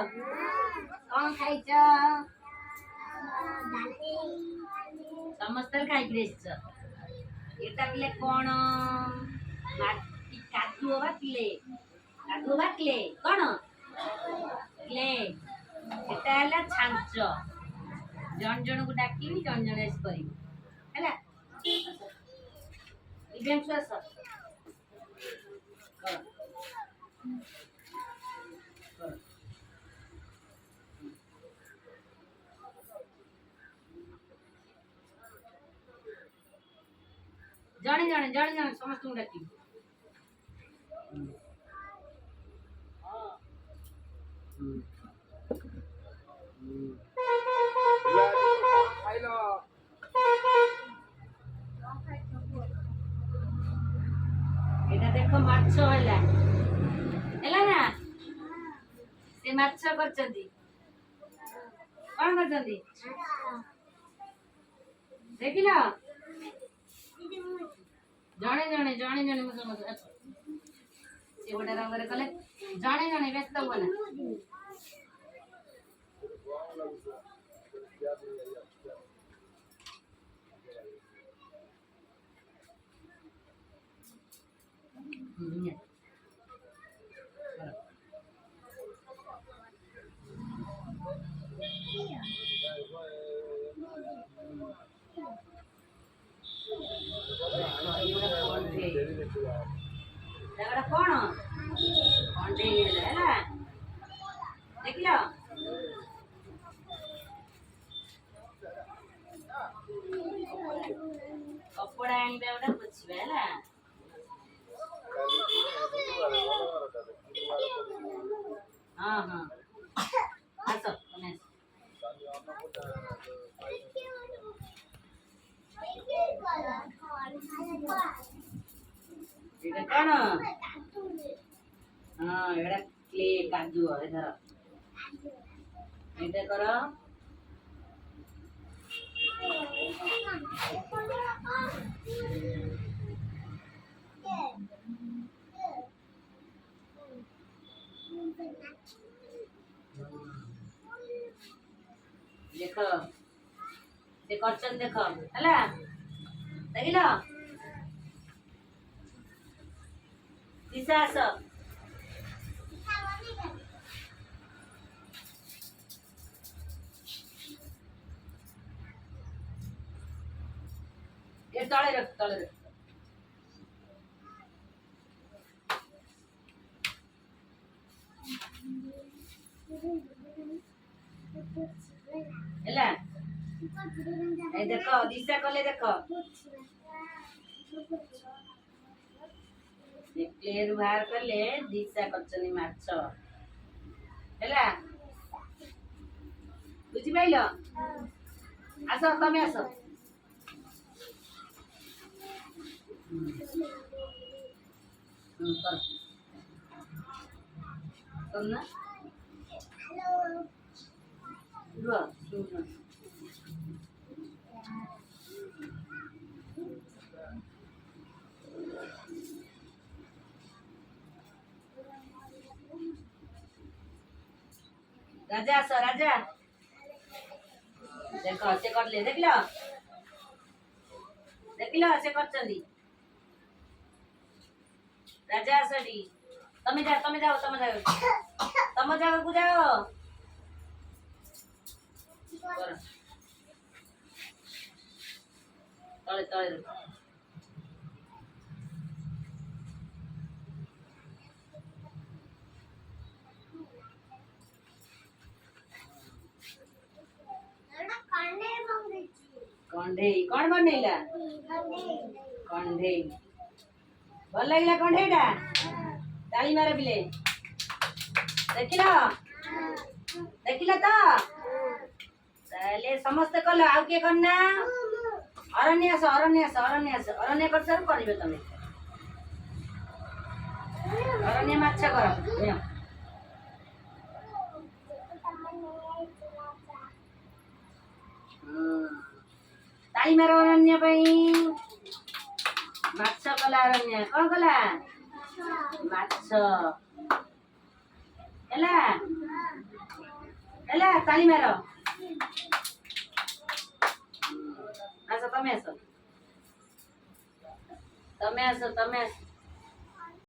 कौन खाइछ समस्त खाइ ग्रेस एटा क्ले कोन माटी कादुओ बाटले कोन क्ले एटा हला छांच जन जन को डाकी जन जन एस करी हला इवेंट सस जाने जाने जाने जाने समस्त को डाकी एटा देखो माछ हला ना से माछ करचंदी कोन करचंदी देखिला जाने जाने जाने जाने मत से बड़ा रंग रे कले जाने जाने व्यस्त हुआ ना दागड़ा कोन अंडे हैला देखिलो कपड़ा आनिबा ओटा पोछिबा हैला हां हां आसो तमे एटा कोन हां एटा क्ले काजू है धर एटा करो देखो से करचन देखो हला देखिलो दिशास ये तले रख ହେଲା ए देखो दिशा कले देखो प्लेयर बाहर कले दिशा करचनी माछ ହେଲା बुझी पाइलो आसो तमे आसो कर ना हेलो राजा आसो राजा देखो से कर ले देखलो से करचंदी राजा आसडी तमे जाओ तमे जाओ को जाओ तले तले कंढे कौन बनेला कंढे भल लागला कंढेटा ताली मार बिले देखिला तो ताले समस्त कल आउ के करना अरण्य कर सर करिवे तमे अरण्य माछ कर ताली मार अरण्य पई माछ कला अरण्य कोन कला माछ ହେଲା એલા તાલી મારો આ તો તમે છો તમે